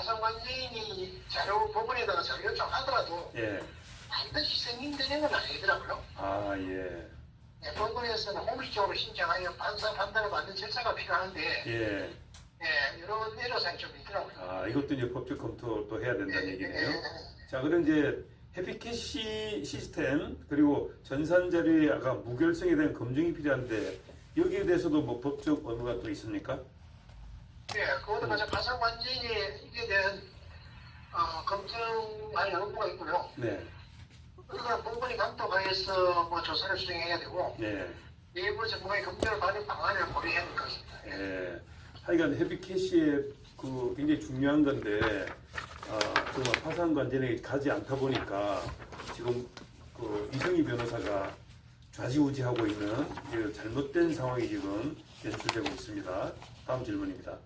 파산관계인이 자료 법원에다가 자료 요청하더라도 예. 반드시 승인되는 건 아니더라고요. 아, 예. 네, 법원에서는 공식적으로 신청하여 판사 판단을 받는 절차가 필요한데 예. 여러 애로사항이 좀 있더라고요. 아, 이것도 이제 법적 검토 또 해야 된다는 얘기네요. 네. 자, 그럼 이제 해피캐시 시스템 그리고 전산 자료의 아까 무결성에 대한 검증이 필요한데 여기에 대해서도 뭐 법적 의무가 또 있습니까? 네, 그것도 마찬가지 파산관계인에 대한 검증할 의무가 있고요. 네. 그러나 법원이 감독하에서 뭐 조사를 수행해야 되고 네. 내부 전문가의 검증을 받는 방안을 고려해야 될 것 같습니다. 예. 하여간 해피캐시의 그 굉장히 중요한 건데 정말 파산관제에 가지 않다 보니까 지금 그 이성희 변호사가 좌지우지하고 있는 잘못된 상황이 지금 연출되고 있습니다. 다음 질문입니다.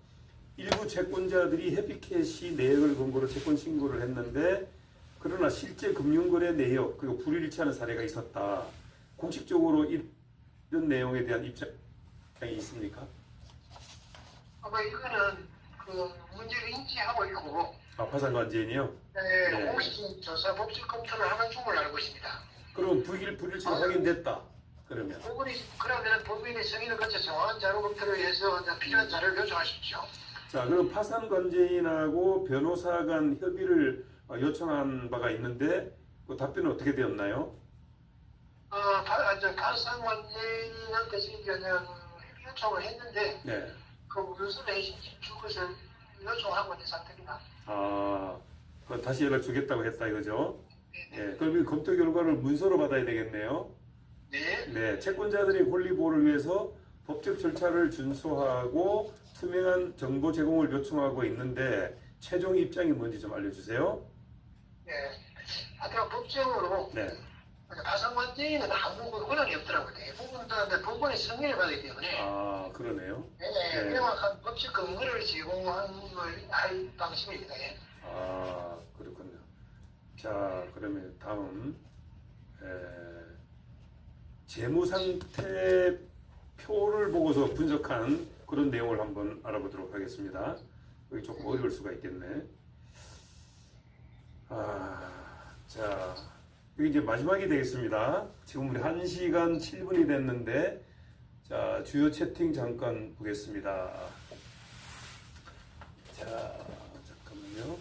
일부 채권자들이 해피캐시 내역을 근거로 채권 신고를 했는데 그러나 실제 금융거래 내역 그리고 불일치하는 사례가 있었다. 공식적으로 이런 내용에 대한 입장이 있습니까? 이거는 그 문제를 인지하고 있고 파산관제인이요? 네. 공식 조사 법적 검토를 하는 중을 알고 있습니다. 그럼 불일치가 확인됐다. 그러면 그러면 법인의 승인을 거쳐 정확한 자료 검토를 해서 필요한 자료를 요청하십시오. 자, 그럼 파산관제인하고 변호사 간 협의를 요청한 바가 있는데 그 답변은 어떻게 되었나요? 파산관계인한테 그냥 요청을 했는데 네. 그 문서를 해주실 것을 요청하고 있는 상태입니다. 그럼 다시 연락 주겠다고 했다 이거죠? 네. 그럼 이 검토 결과를 문서로 받아야 되겠네요? 네. 네. 채권자들의 권리 보호를 위해서 법적 절차를 준수하고 투명한 정보 제공을 요청하고 있는데 최종 입장이 뭔지 좀 알려주세요. 네. 하여튼 법적으로 네. 파산관계인은 아무 권한이 없더라고요. 대부분 다 법원의 승인을 받기 때문에. 그러네요. 네. 명확한 법적 근거를 제공하는 걸 할 방식입니다. 그렇군요. 자, 그러면 다음 재무상태 표를 보고서 분석한 그런 내용을 한번 알아보도록 하겠습니다. 여기 조금 어려울 수가 있겠네. 자, 여기 이제 마지막이 되겠습니다. 지금 우리 1시간 7분이 됐는데, 자, 주요 채팅 잠깐 보겠습니다. 자, 잠깐만요.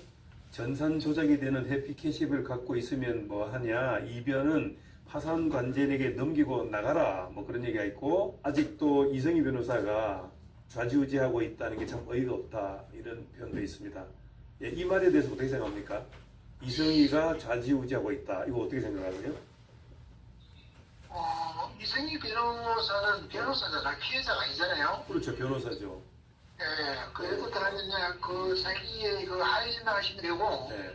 전산 조작이 되는 해피캐시를 갖고 있으면 뭐 하냐? 이변은 파산관제인에게 넘기고 나가라. 뭐 그런 얘기가 있고, 아직도 이성희 변호사가 좌지우지하고 있다는 게 참 어이가 없다. 이런 표현도 있습니다. 예, 이 말에 대해서 어떻게 생각합니까? 이성희가 좌지우지하고 있다. 이거 어떻게 생각하세요? 이성희 변호사는 변호사잖아요. 피해자가 아니잖아요. 그렇죠. 변호사죠. 네. 그래서 그러면 그 자기의 그 하이즈나 하시면 되고, 네.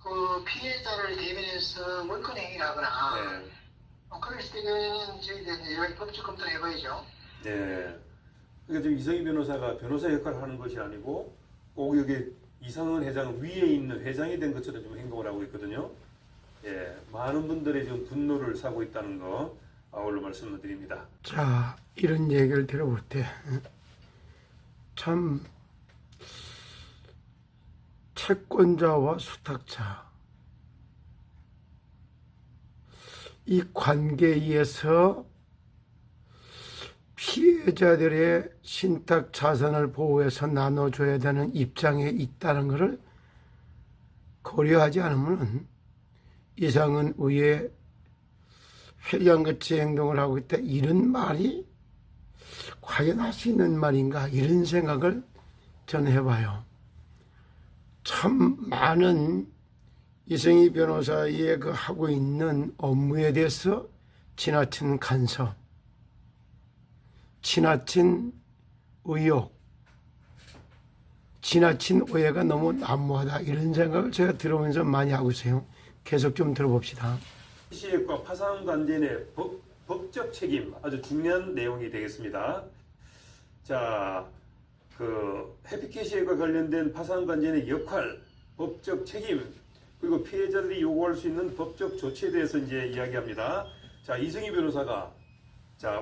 그 피해자를 대변해서 원권 행위를 하거나, 네. 그랬을 때는 저희들이 법적 검토를 해봐야죠. 네. 그러니까 지금 이성희 변호사가 변호사 역할을 하는 것이 아니고 꼭 여기 이상은 회장 위에 있는 회장이 된 것처럼 좀 행동을 하고 있거든요. 예, 많은 분들의 지금 분노를 사고 있다는 거 아울러 말씀을 드립니다. 자, 이런 얘기를 들어볼 때 참 채권자와 수탁자 이 관계에서 피해자들의 신탁 자산을 보호해서 나눠줘야 되는 입장에 있다는 것을 고려하지 않으면 이상은 의회 회장같이 행동을 하고 있다 이런 말이 과연 할 수 있는 말인가 이런 생각을 저는 해봐요. 참 많은 이성희 변호사의 그 하고 있는 업무에 대해서 지나친 간섭, 지나친 의혹, 지나친 오해가 너무 난무하다 이런 생각을 제가 들으면서 많이 하고 있어요. 계속 좀 들어봅시다. 시액과 파산관제인의 법적 책임 아주 중요한 내용이 되겠습니다. 자, 그 해피캐시액과 관련된 파산관제인의 역할, 법적 책임 그리고 피해자들이 요구할 수 있는 법적 조치에 대해서 이제 이야기합니다. 자, 이성희 변호사가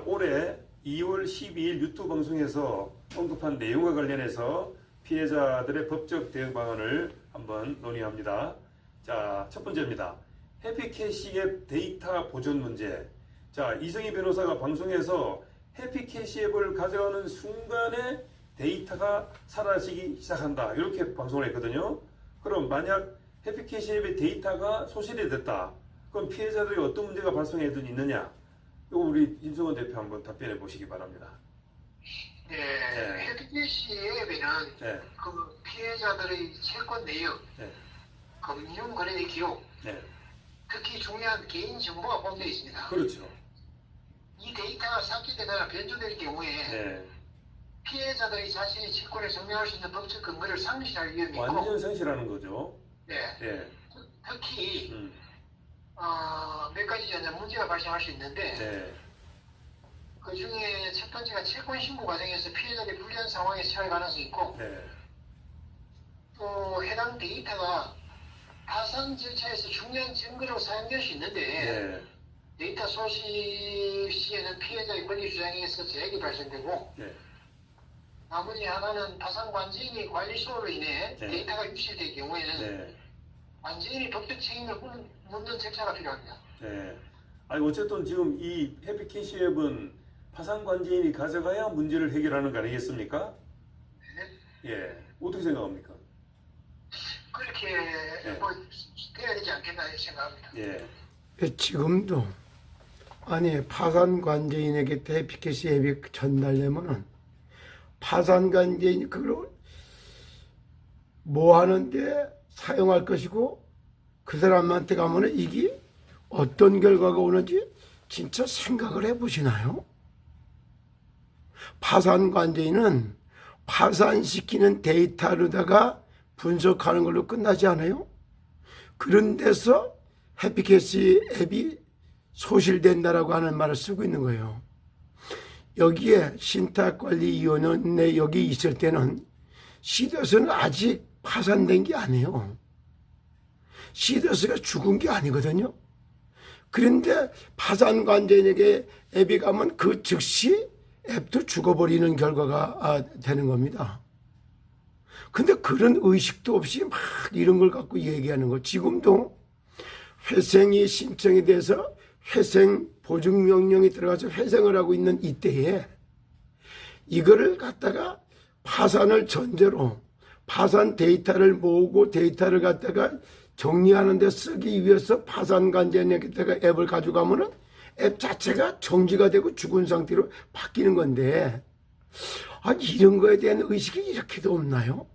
올해 2월 12일 유튜브 방송에서 언급한 내용과 관련해서 피해자들의 법적 대응 방안을 한번 논의합니다. 자, 첫 번째입니다. 해피캐시앱 데이터 보존 문제. 자, 이성희 변호사가 방송에서 해피캐시앱을 가져가는 순간에 데이터가 사라지기 시작한다. 이렇게 방송을 했거든요. 그럼 만약 해피캐시앱의 데이터가 소실이 됐다. 그럼 피해자들이 어떤 문제가 발생해도 있느냐? 이거 우리 임성원 대표 한번 답변해 보시기 바랍니다. 네, 네. 해피캐시 앱에는 네. 그 피해자들의 채권 내역, 네. 금융 거래의 기록, 네. 특히 중요한 개인 정보가 포함되어 있습니다. 그렇죠. 이 데이터가 삭제되거나 변조될 경우에 네. 피해자들이 자신의 채권을 증명할 수 있는 법적 근거를 상실할 위험이 있고, 완전 성실하는 거죠. 네, 네. 특히 음. 몇 가지 이제 문제가 발생할 수 있는데, 네. 그 중에 첫 번째가 채권 신고 과정에서 피해자들이 불리한 상황에 처할 가능성이 있고, 네. 또 해당 데이터가 파산 절차에서 중요한 증거로 사용될 수 있는데, 네. 데이터 소실 시에는 피해자의 권리 주장에 의해서 제약이 발생되고, 네. 나머지 하나는 파산 관지인이 관리 소홀로 인해 네. 데이터가 유출될 경우에는 네. 관지인이 법적 책임을 묻는 절차가 필요합니다. 네. 아니 어쨌든 지금 이 해피캐시앱은 파산 관계인이 가져가야 문제를 해결하는 거 아니겠습니까? 네. 예. 어떻게 생각합니까? 그렇게 네. 뭐 돼야 되지 않겠나 생각합니다. 예. 지금도 아니 파산 관계인에게 해피캐시 앱이 전달되면은 파산 관계인이 그걸 뭐 하는데 사용할 것이고 그 사람한테 가면은 이게 어떤 결과가 오는지 진짜 생각을 해보시나요? 파산 관계인은 파산시키는 데이터로다가 분석하는 걸로 끝나지 않아요? 그런 데서 해피캐시 앱이 소실된다라고 하는 말을 쓰고 있는 거예요. 여기에 신탁관리위원회 여기 있을 때는 시더스는 아직 파산된 게 아니에요. 시더스가 죽은 게 아니거든요. 그런데 파산관계인에게 앱이 가면 그 즉시 앱도 죽어버리는 결과가 되는 겁니다. 근데 그런 의식도 없이 막 이런 걸 갖고 얘기하는 거. 지금도 회생이 신청이 돼서 회생 보증명령이 들어가서 회생을 하고 있는 이때에 이거를 갖다가 파산을 전제로 파산 데이터를 모으고 데이터를 갖다가 정리하는 데 쓰기 위해서 파산관계인에게다가 앱을 가져가면은 앱 자체가 정지가 되고 죽은 상태로 바뀌는 건데, 아니, 이런 거에 대한 의식이 이렇게도 없나요?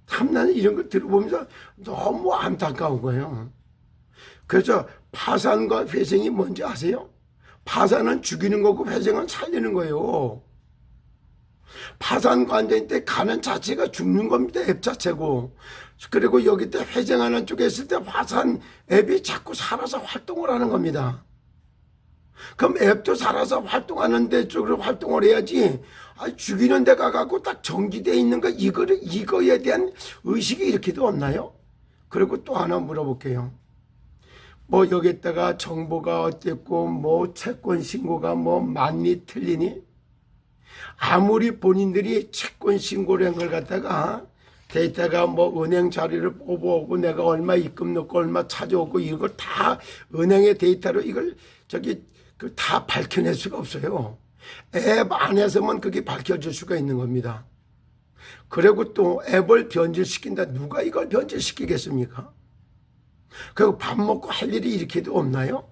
참 나는 이런 걸 들어보면서 너무 안타까운 거예요. 그래서 파산과 회생이 뭔지 아세요? 파산은 죽이는 거고 회생은 살리는 거예요. 파산 관계인 때 가는 자체가 죽는 겁니다. 앱 자체고. 그리고 여기 때 회생하는 쪽에 있을 때 파산 앱이 자꾸 살아서 활동을 하는 겁니다. 그럼 앱도 살아서 활동하는 데 쪽으로 활동을 해야지. 죽이는 데 가갖고 딱 정지되어 있는 거 이거에 대한 의식이 이렇게도 없나요? 그리고 또 하나 물어볼게요. 뭐 여기다가 정보가 어땠고 뭐 채권 신고가 뭐 맞니 틀리니? 아무리 본인들이 채권 신고를 한 걸 갖다가 데이터가 뭐 은행 자료를 뽑아오고 내가 얼마 입금 넣고 얼마 찾아오고 이걸 다 은행의 데이터로 이걸 다 밝혀낼 수가 없어요. 앱 안에서만 그게 밝혀질 수가 있는 겁니다. 그리고 또 앱을 변질시킨다. 누가 이걸 변질시키겠습니까? 그리고 밥 먹고 할 일이 이렇게도 없나요?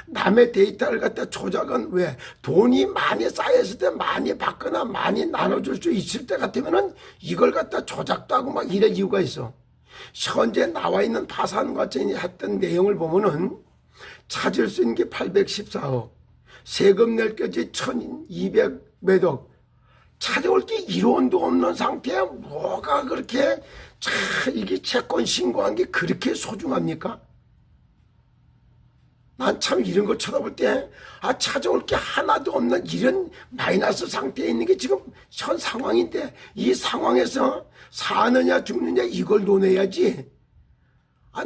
남의 데이터를 갖다 조작은 왜? 돈이 많이 쌓였을 때 많이 받거나 많이 나눠줄 수 있을 때 같으면은 이걸 갖다 조작도 하고 막 이럴 이유가 있어. 현재 나와 있는 파산관계인이 했던 내용을 보면은 찾을 수 있는 게 814억, 세금 낼 것이 1200몇 억, 찾아올 게 1원도 없는 상태에 뭐가 그렇게 이게 채권 신고한 게 그렇게 소중합니까? 난 참 이런 거 쳐다볼 때 찾아올 게 하나도 없는 이런 마이너스 상태에 있는 게 지금 현 상황인데 이 상황에서 사느냐 죽느냐 이걸 논해야지.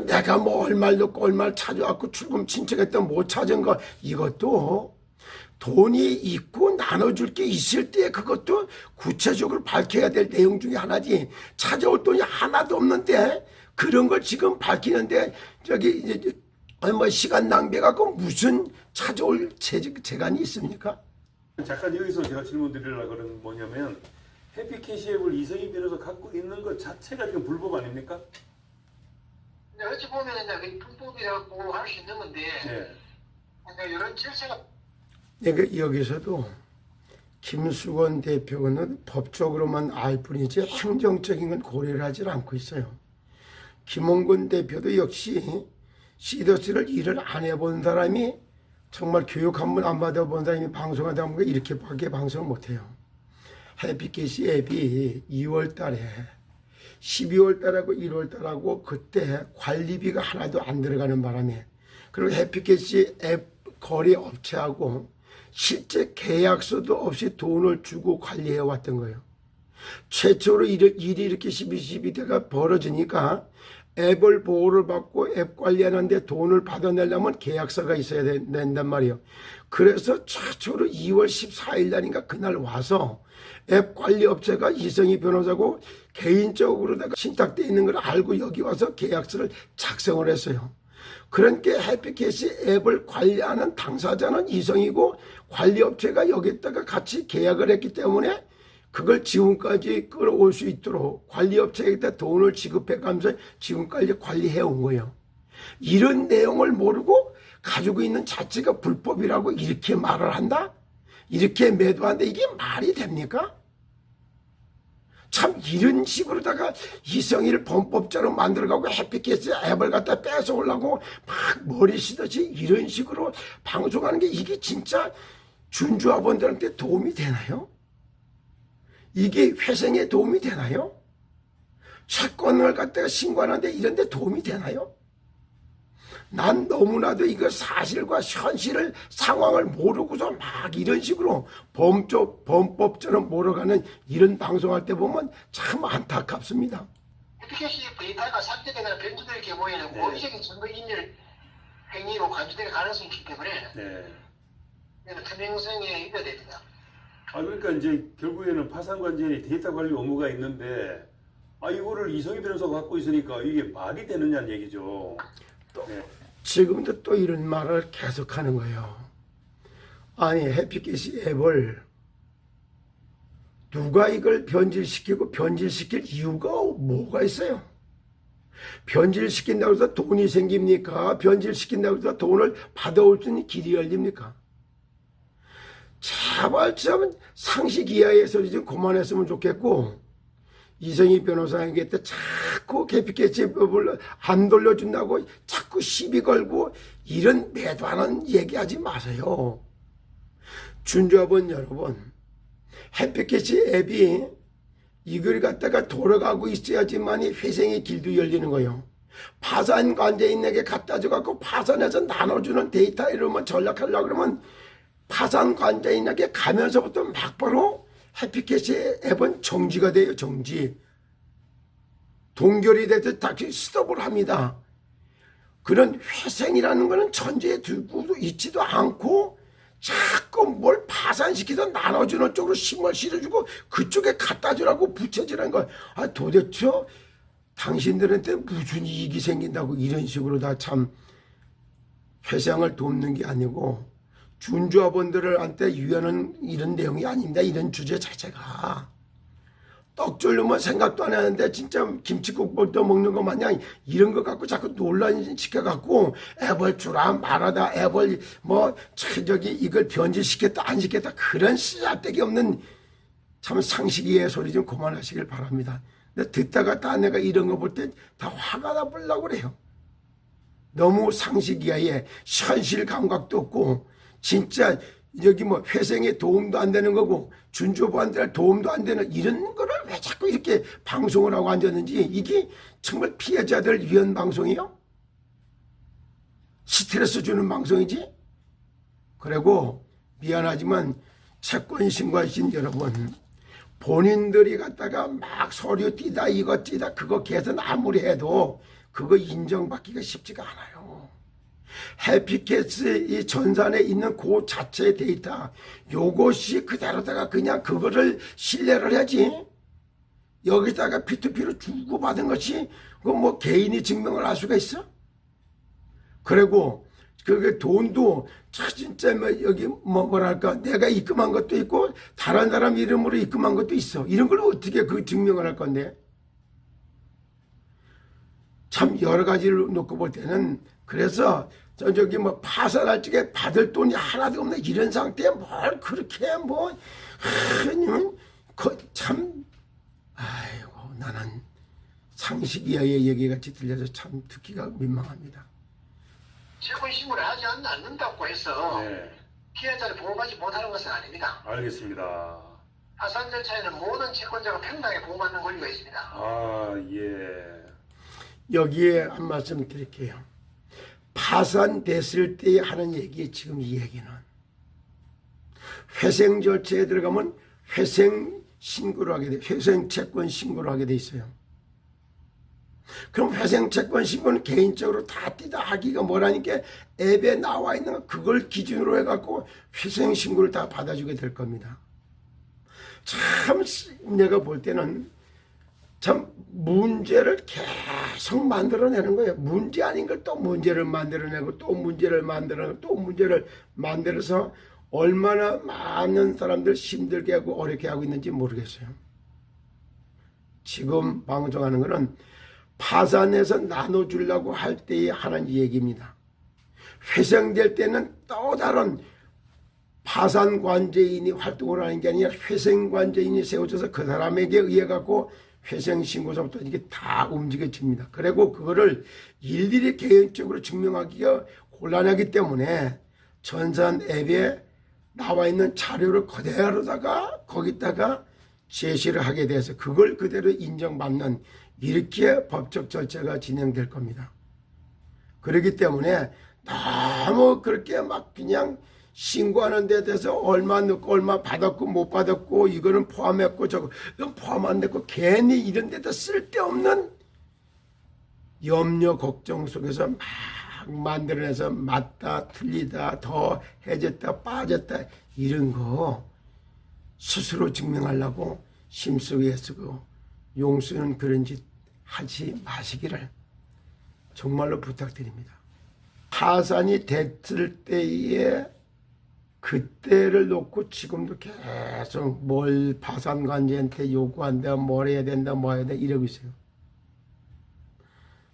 내가 뭐 얼마를 넣고 얼마를 찾아왔고 출금 신청했던 못 찾은 거 이것도 돈이 있고 나눠줄 게 있을 때 그것도 구체적으로 밝혀야 될 내용 중에 하나지. 찾아올 돈이 하나도 없는데 그런 걸 지금 밝히는데 저기 이제 뭐 시간 낭비해갖고 무슨 찾아올 재간이 있습니까? 잠깐 여기서 제가 질문 드리려고 그러는 뭐냐면 해피캐시앱을 이성희 변호사 갖고 있는 것 자체가 지금 불법 아닙니까? 근데 어찌 보면 이제 불법이라고 할 수 있는 건데, 네. 그러니까 이런 질서가 그러니까 여기서도 김수건 대표는 법적으로만 알 뿐이지 행정적인 건 고려를 하지 않고 있어요. 김홍근 대표도 역시 시더스를 일을 안 해본 사람이 정말 교육 한 번 안 받아본 사람이 방송하다 보니까 이렇게밖에 방송을 못해요. 해피캐시 앱이 2월 달에 12월 달하고 1월 달하고 그때 관리비가 하나도 안 들어가는 바람에 그리고 해피캐시 앱 거래 업체하고 실제 계약서도 없이 돈을 주고 관리해 왔던 거예요. 최초로 일이 이렇게 시비시비대가 벌어지니까 앱을 보호를 받고 앱 관리하는데 돈을 받아내려면 계약서가 있어야 된단 말이에요. 그래서 최초로 2월 14일 날인가 그날 와서 앱 관리 업체가 이성희 변호사고 개인적으로다가 신탁되어 있는 걸 알고 여기 와서 계약서를 작성을 했어요. 그러니까 해피캐시 앱을 관리하는 당사자는 이성이고 관리업체가 여기다가 같이 계약을 했기 때문에 그걸 지금까지 끌어올 수 있도록 관리업체에다 돈을 지급해가면서 지금까지 관리해 온 거예요. 이런 내용을 모르고 가지고 있는 자체가 불법이라고 이렇게 말을 한다? 이렇게 매도한다? 이게 말이 됩니까? 참 이런 식으로다가 이성희를 범법자로 만들어가고 해피캐시 앱을 갖다 뺏어오려고 막 머리 쓰듯이 이런 식으로 방송하는 게 이게 진짜 준주아원들한테 도움이 되나요? 이게 회생에 도움이 되나요? 채권을 갖다가 신고하는데 이런 데 도움이 되나요? 난 너무나도 이거 사실과 현실을 상황을 모르고서 막 이런 식으로 범법처럼 몰아가는 이런 방송할 때 보면 참 안타깝습니다. 해피캐시 데이터가 삭제되거나 변조될 경우에는 고의적인 증거인멸 행위로 간주될 가능성이 있기 때문에 투명성에 있어야 됩니다. 그러니까 이제 결국에는 파산관제인이 데이터 관리 업무가 있는데 이거를 이성희 변호사가 갖고 있으니까 이게 말이 되느냐는 얘기죠. 지금도 또 이런 말을 계속하는 거예요. 아니 해피캐시 앱을 누가 이걸 변질시키고 변질시킬 이유가 뭐가 있어요? 변질시킨다고 해서 돈이 생깁니까? 변질시킨다고 해서 돈을 받아올 수 있는 길이 열립니까? 제발 좀 상식 이하의 소리 좀 그만했으면 좋겠고 이성희 변호사에게 자꾸 해피캐시법을 안 돌려준다고 자꾸 시비 걸고 이런 매도하는 얘기하지 마세요. 준주아원 여러분, 해피캐시 앱이 이걸 갖다가 돌아가고 있어야지만이 회생의 길도 열리는 거예요. 파산 관제인에게 갖다 줘갖고 파산해서 나눠주는 데이터 이러면 전략하려고 그러면 파산 관제인에게 가면서부터 막바로 해피캐시 앱은 정지가 돼요. 정지. 동결이 돼서 다시 스톱을 합니다. 그런 회생이라는 거는 전제에 두고 있지도 않고 자꾸 뭘 파산시켜서 나눠주는 쪽으로 힘을 실어주고 그쪽에 갖다 주라고 붙여주라는 거. 도대체 당신들한테 무슨 이익이 생긴다고 이런 식으로 다 참 회생을 돕는 게 아니고 준주아원들한테 유연한 이런 내용이 아닙니다. 이런 주제 자체가. 떡 졸르면 생각도 안 하는데 진짜 김치국밥도 먹는 것 마냥 이런 거 갖고 자꾸 논란 시켜갖고 앱을 주라 말하다 앱을 이걸 변질시켰다 안 시켰다 그런 씨앗되기 없는 참 상식이의 소리 좀 그만하시길 바랍니다. 근데 듣다가 다 내가 이런 거 볼 때 다 화가 나보려고 그래요. 너무 상식 이하의 현실 감각도 없고 진짜 여기 회생에 도움도 안 되는 거고 준주아원들 도움도 안 되는 이런 거를 왜 자꾸 이렇게 방송을 하고 앉았는지 이게 정말 피해자들 위한 방송이요? 스트레스 주는 방송이지? 그리고 미안하지만 채권 신고하신 여러분 본인들이 갖다가 막 서류 띄다 이거 띄다 그거 개선 아무리 해도 그거 인정받기가 쉽지가 않아요. 해피캐스 이 전산에 있는 그 자체의 데이터, 요것이 그대로다가 그냥 그거를 신뢰를 해야지. 여기다가 P2P로 주고받은 것이 그 뭐 개인이 증명을 할 수가 있어? 그리고 그게 돈도 진짜 뭐 여기 뭐랄까 내가 입금한 것도 있고 다른 사람 이름으로 입금한 것도 있어. 이런 걸 어떻게 그 증명을 할 건데? 참 여러 가지를 놓고 볼 때는 그래서 저기 뭐 파산할 적에 받을 돈이 하나도 없는 이런 상태에 뭘 그렇게 뭐 참 아이고 나는 상식 이하의 얘기같이 들려서 참 듣기가 민망합니다. 채권 신고를 하지 않는다고 해서 네, 피해자를 보호받지 못하는 것은 아닙니다. 알겠습니다. 파산 절차에는 모든 채권자가 평등하게 보호받는 권리가 있습니다. 아, 예. 여기에 한 말씀 드릴게요. 파산됐을 때 하는 얘기 지금 이 얘기는 회생 절차에 들어가면 회생 신고를 하게 돼, 회생 채권 신고를 하게 돼 있어요. 그럼 회생 채권 신고는 개인적으로 다 띠다 하기가 뭐라니까 앱에 나와 있는 거 그걸 기준으로 해갖고 회생 신고를 다 받아주게 될 겁니다. 참 내가 볼 때는 참 문제를 계속 만들어내는 거예요. 문제 아닌 걸 또 문제를 만들어내고 또 문제를 만들어내고 또 문제를 만들어서 얼마나 많은 사람들 힘들게 하고 어렵게 하고 있는지 모르겠어요. 지금 방송하는 거는 파산해서 나눠주려고 할 때에 하는 얘기입니다. 회생될 때는 또 다른 파산관제인이 활동을 하는 게 아니라 회생관제인이 세워져서 그 사람에게 의해 갖고 회생신고서부터 이게 다 움직여집니다. 그리고 그거를 일일이 개인적으로 증명하기가 곤란하기 때문에 전산 앱에 나와 있는 자료를 그대로다가 거기다가 제시를 하게 돼서 그걸 그대로 인정받는 이렇게 법적 절차가 진행될 겁니다. 그렇기 때문에 너무 그렇게 막 그냥 신고하는 데 대해서 얼마 넣고 얼마 받았고 못 받았고 이거는 포함했고 저거 포함 안 됐고 괜히 이런 데다 쓸데없는 염려 걱정 속에서 막 만들어내서 맞다 틀리다 더 해졌다 빠졌다 이런 거 스스로 증명하려고 심쓰고 애쓰고 용수는 그런 짓 하지 마시기를 정말로 부탁드립니다. 파산이 됐을 때에 그때를 놓고 지금도 계속 뭘 파산관제한테 요구한다 뭘 해야 된다 뭐 해야 된다 이러고 있어요.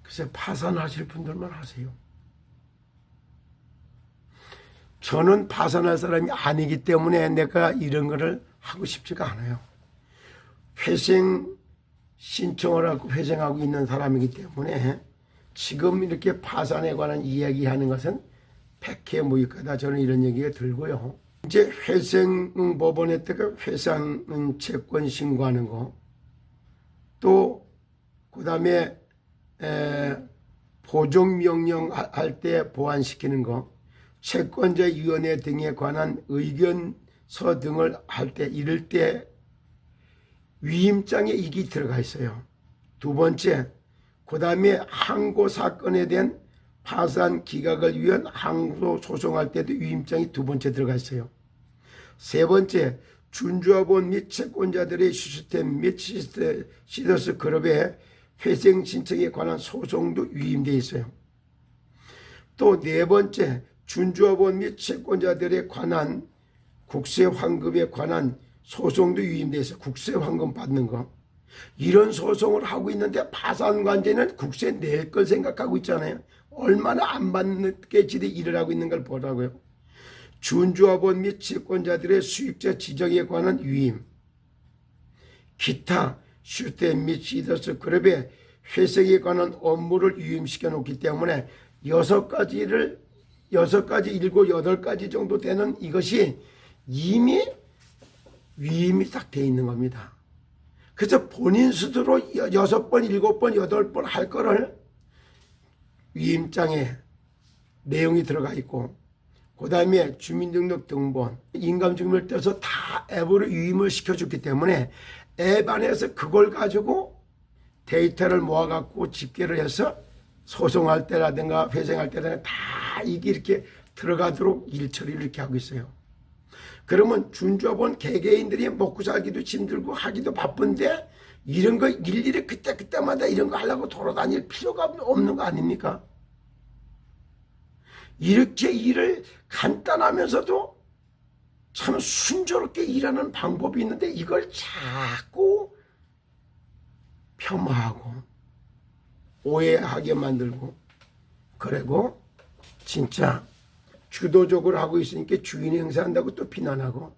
그래서 파산하실 분들만 하세요. 저는 파산할 사람이 아니기 때문에 내가 이런 거를 하고 싶지가 않아요. 회생 신청을 하고 회생하고 있는 사람이기 때문에 지금 이렇게 파산에 관한 이야기하는 것은 백해무익하다 저는 이런 얘기가 들고요. 이제 회생 법원에 때가 회상 채권 신고하는 거, 또 그다음에 보존명령 할 때 보완시키는 거, 채권자위원회 등에 관한 의견서 등을 할 때 이럴 때 위임장에 이게 들어가 있어요. 두 번째, 그 다음에 항고 사건에 대한 파산 기각을 위한 항소 소송할 때도 위임장이 두 번째 들어가 있어요. 세 번째, 준조합원 및 채권자들의 시스템 및 시더스 그룹의 회생 신청에 관한 소송도 위임되어 있어요. 또 네 번째, 준조합원 및 채권자들에 관한 국세 환급에 관한 소송도 위임되어 있어요. 국세 환급 받는 거. 이런 소송을 하고 있는데 파산관제는 국세 낼 걸 생각하고 있잖아요. 얼마나 안 받게 지대 일을 하고 있는 걸 보라고요. 준조합원 및 채권자들의 수익자 지정에 관한 위임, 기타 슈템 및 시더스 그룹의 회생에 관한 업무를 위임시켜 놓기 때문에 6가지, 8가지 정도 되는 이것이 이미 위임이 딱 돼 있는 겁니다. 그래서 본인 스스로 6번, 7번, 8번 할 거를 위임장에 내용이 들어가 있고, 그 다음에 주민등록 등본, 인감증명을 떼서 다 앱으로 위임을 시켜줬기 때문에 앱 안에서 그걸 가지고 데이터를 모아갖고 집계를 해서 소송할 때라든가 회생할 때라든가 다 이게 이렇게 들어가도록 일 처리를 이렇게 하고 있어요. 그러면 준조합원 개개인들이 먹고 살기도 힘들고 하기도 바쁜데 이런 거 일일이 그때마다 이런 거 하려고 돌아다닐 필요가 없는 거 아닙니까? 이렇게 일을 간단하면서도 참 순조롭게 일하는 방법이 있는데 이걸 자꾸 폄하하고 오해하게 만들고 그리고 진짜 주도적으로 하고 있으니까 주인 행사한다고 또 비난하고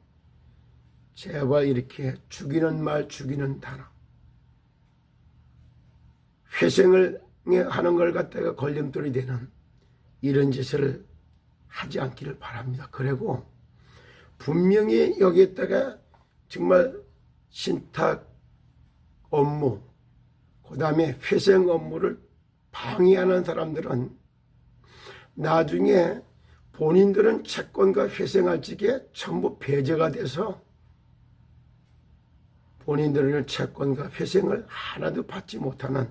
제발 이렇게 죽이는 말 죽이는 단어 회생을 하는 걸 갖다가 걸림돌이 되는 이런 짓을 하지 않기를 바랍니다. 그리고 분명히 여기에다가 정말 신탁 업무 그 다음에 회생 업무를 방해하는 사람들은 나중에 본인들은 채권과 회생할 적에 전부 배제가 돼서 본인들은 채권과 회생을 하나도 받지 못하는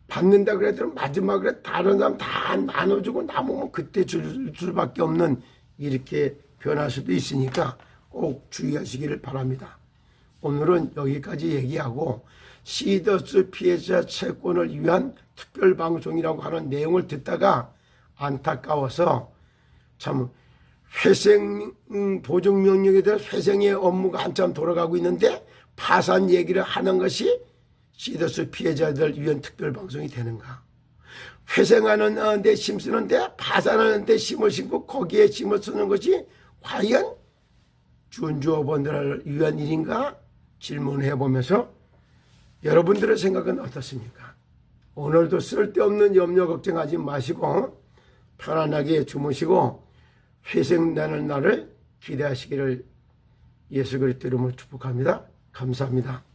받는다 그래도 마지막에 다른 사람 다 나눠주고 남으면 그때 줄 수밖에 없는 이렇게 변할 수도 있으니까 꼭 주의하시기를 바랍니다. 오늘은 여기까지 얘기하고 시더스 피해자 채권을 위한 특별방송이라고 하는 내용을 듣다가 안타까워서 참 회생 보증명령에 대한 회생의 업무가 한참 돌아가고 있는데 파산 얘기를 하는 것이 시더스 피해자들 위한 특별방송이 되는가. 회생하는 데 힘쓰는데 파산하는 데 힘을 심고 거기에 힘을 쓰는 것이 과연 준조업원들을 위한 일인가 질문해 보면서 여러분들의 생각은 어떻습니까? 오늘도 쓸데없는 염려 걱정하지 마시고 편안하게 주무시고 회생되는 날을 기대하시기를 예수 그리스도 이름으로 축복합니다. 감사합니다.